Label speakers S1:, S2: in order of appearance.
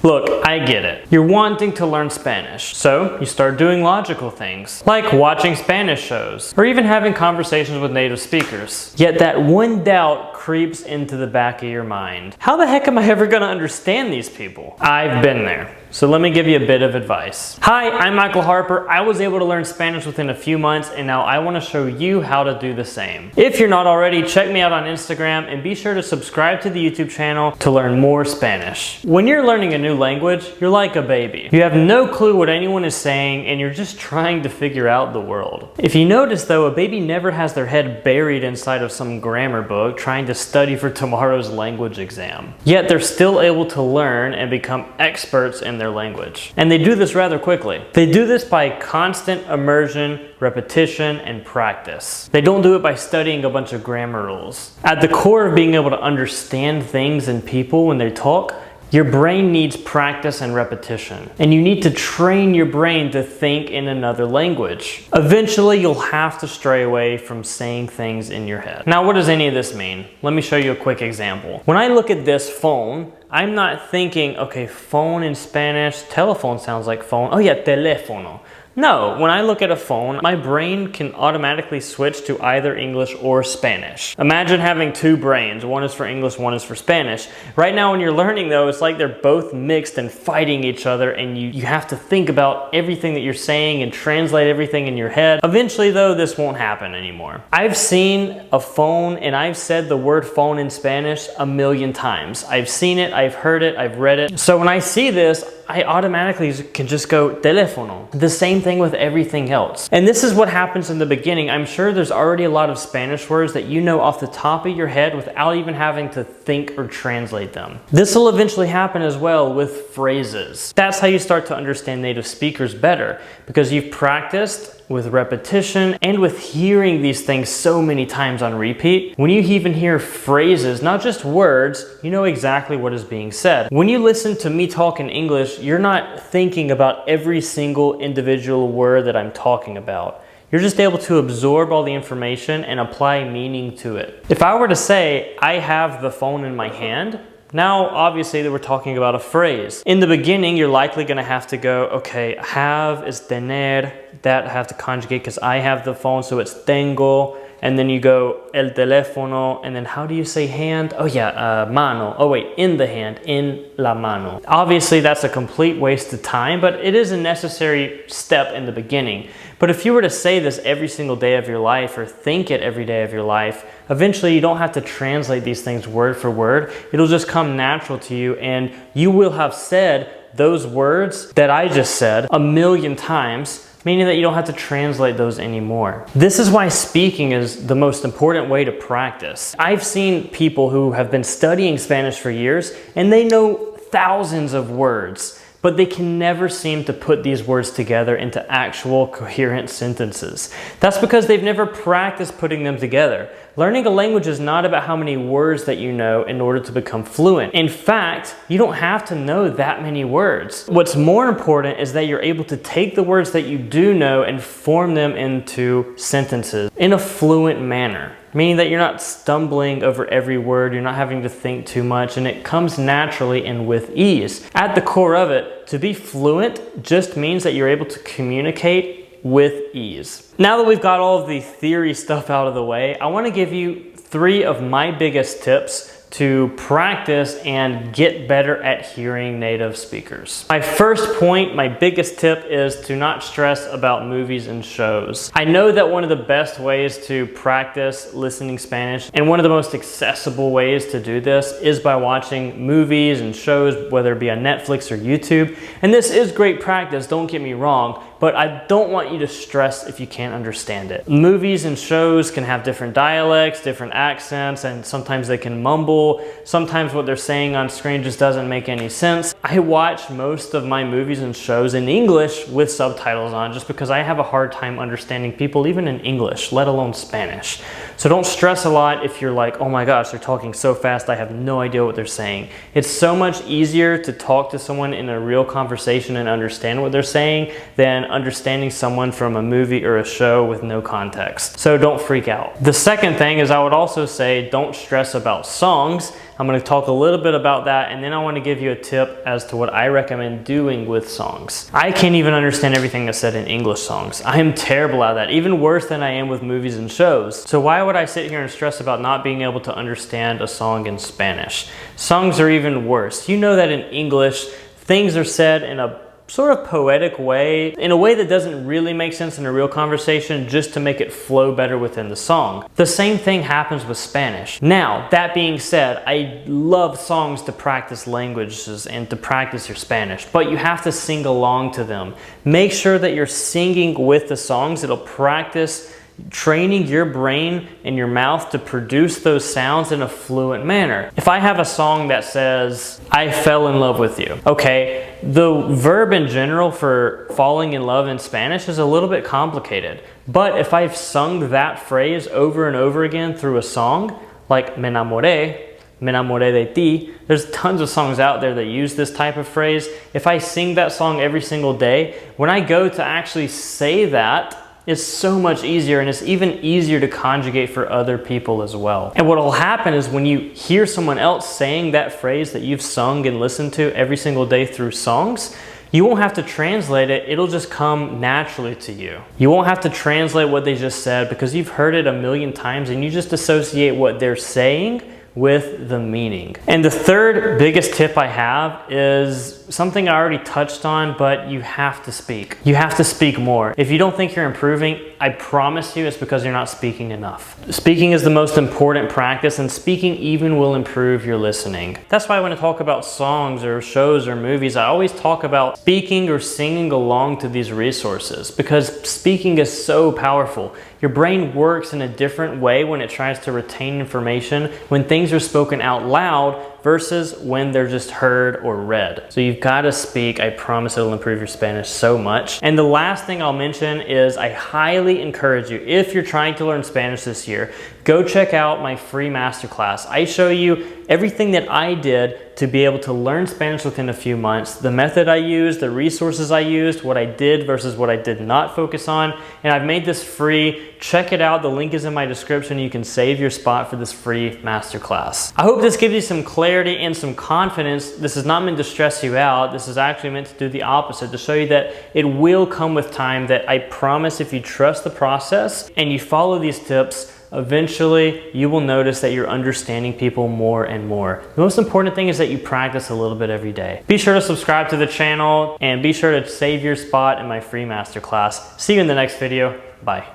S1: Look, I get it. You're wanting to learn Spanish, so you start doing logical things, like watching Spanish shows, or even having conversations with native speakers. Yet that one doubt creeps into the back of your mind. How the heck am I ever gonna understand these people? I've been there. So let me give you a bit of advice. Hi, I'm Michael Harper. I was able to learn Spanish within a few months, and now I want to show you how to do the same. If you're not already, check me out on Instagram and be sure to subscribe to the YouTube channel to learn more Spanish. When you're learning a new language, you're like a baby. You have no clue what anyone is saying, and you're just trying to figure out the world. If you notice though, a baby never has their head buried inside of some grammar book trying to study for tomorrow's language exam. Yet they're still able to learn and become experts in their language. And they do this rather quickly. They do this by constant immersion, repetition, and practice. They don't do it by studying a bunch of grammar rules. At the core of being able to understand things and people when they talk, your brain needs practice and repetition, and you need to train your brain to think in another language. Eventually, you'll have to stray away from saying things in your head. Now, what does any of this mean? Let me show you a quick example. When I look at this phone, I'm not thinking, okay, phone in Spanish, telephone sounds like phone. Oh yeah, teléfono. No, when I look at a phone, my brain can automatically switch to either English or Spanish. Imagine having two brains. One is for English, one is for Spanish. Right now when you're learning though, it's like they're both mixed and fighting each other, and you have to think about everything that you're saying and translate everything in your head. Eventually though, this won't happen anymore. I've seen a phone and I've said the word phone in Spanish a million times. I've seen it, I've heard it, I've read it. So when I see this, I automatically can just go teléfono. The same thing with everything else. And this is what happens in the beginning. I'm sure there's already a lot of Spanish words that you know off the top of your head without even having to think or translate them. This will eventually happen as well with phrases. That's how you start to understand native speakers better, because you've practiced with repetition and with hearing these things so many times on repeat. When you even hear phrases, not just words, you know exactly what is being said. When you listen to me talk in English, you're not thinking about every single individual word that I'm talking about. You're just able to absorb all the information and apply meaning to it. If I were to say, I have the phone in my hand, now, obviously, that we're talking about a phrase. In the beginning, you're likely going to have to go, okay, have is tener. That I have to conjugate because I have the phone, so it's tengo. And then you go el teléfono, and then how do you say hand? Oh yeah, mano. Oh wait, in the hand, in la mano. Obviously, that's a complete waste of time, but it is a necessary step in the beginning. But if you were to say this every single day of your life, or think it every day of your life, eventually you don't have to translate these things word for word. It'll just come natural to you, and you will have said those words that I just said a million times, meaning that you don't have to translate those anymore. This is why speaking is the most important way to practice. I've seen people who have been studying Spanish for years and they know thousands of words, but they can never seem to put these words together into actual coherent sentences. That's because they've never practiced putting them together. Learning a language is not about how many words that you know in order to become fluent. In fact, you don't have to know that many words. What's more important is that you're able to take the words that you do know and form them into sentences in a fluent manner. Meaning that you're not stumbling over every word, you're not having to think too much, and it comes naturally and with ease. At the core of it, to be fluent just means that you're able to communicate with ease. Now that we've got all of the theory stuff out of the way, I want to give you 3 of my biggest tips to practice and get better at hearing native speakers. My first point, my biggest tip, is to not stress about movies and shows. I know that one of the best ways to practice listening Spanish, and one of the most accessible ways to do this, is by watching movies and shows, whether it be on Netflix or YouTube. And this is great practice, don't get me wrong, but I don't want you to stress if you can't understand it. Movies and shows can have different dialects, different accents, and sometimes they can mumble. Sometimes what they're saying on screen just doesn't make any sense. I watch most of my movies and shows in English with subtitles on, just because I have a hard time understanding people even in English, let alone Spanish. So don't stress a lot if you're like, oh my gosh, they're talking so fast, I have no idea what they're saying. It's so much easier to talk to someone in a real conversation and understand what they're saying than understanding someone from a movie or a show with no context. So don't freak out. The second thing is I would also say don't stress about songs. I'm going to talk a little bit about that, and then I want to give you a tip as to what I recommend doing with songs. I can't even understand everything that's said in English songs. I am terrible at that, even worse than I am with movies and shows. So why would I sit here and stress about not being able to understand a song in Spanish? Songs are even worse. You know that in English, things are said in a sort of poetic way, in a way that doesn't really make sense in a real conversation, just to make it flow better within the song. The same thing happens with Spanish. Now, that being said, I love songs to practice languages and to practice your Spanish, but you have to sing along to them. Make sure that you're singing with the songs. It'll practice training your brain and your mouth to produce those sounds in a fluent manner. If I have a song that says, I fell in love with you, okay, the verb in general for falling in love in Spanish is a little bit complicated. But if I've sung that phrase over and over again through a song, like me enamoré de ti, there's tons of songs out there that use this type of phrase. If I sing that song every single day, when I go to actually say that, it's so much easier, and it's even easier to conjugate for other people as well. And what will happen is when you hear someone else saying that phrase that you've sung and listened to every single day through songs, you won't have to translate it, it'll just come naturally to you. You won't have to translate what they just said because you've heard it a million times and you just associate what they're saying with the meaning. And the third biggest tip I have is something I already touched on, but you have to speak. You have to speak more. If you don't think you're improving, I promise you it's because you're not speaking enough. Speaking is the most important practice, and speaking even will improve your listening. That's why when I talk about songs or shows or movies, I always talk about speaking or singing along to these resources, because speaking is so powerful. Your brain works in a different way when it tries to retain information when things are spoken out loud versus when they're just heard or read. So you've got to speak. I promise it'll improve your Spanish so much. And the last thing I'll mention is I highly encourage you, if you're trying to learn Spanish this year, go check out my free masterclass. I show you everything that I did to be able to learn Spanish within a few months, the method I used, the resources I used, what I did versus what I did not focus on, and I've made this free. Check it out. The link is in my description. You can save your spot for this free masterclass. I hope this gives you some clarity and some confidence. This is not meant to stress you out. This is actually meant to do the opposite, to show you that it will come with time, that I promise if you trust the process and you follow these tips, eventually you will notice that you're understanding people more and more. The most important thing is that you practice a little bit every day. Be sure to subscribe to the channel and be sure to save your spot in my free masterclass. See you in the next video. Bye.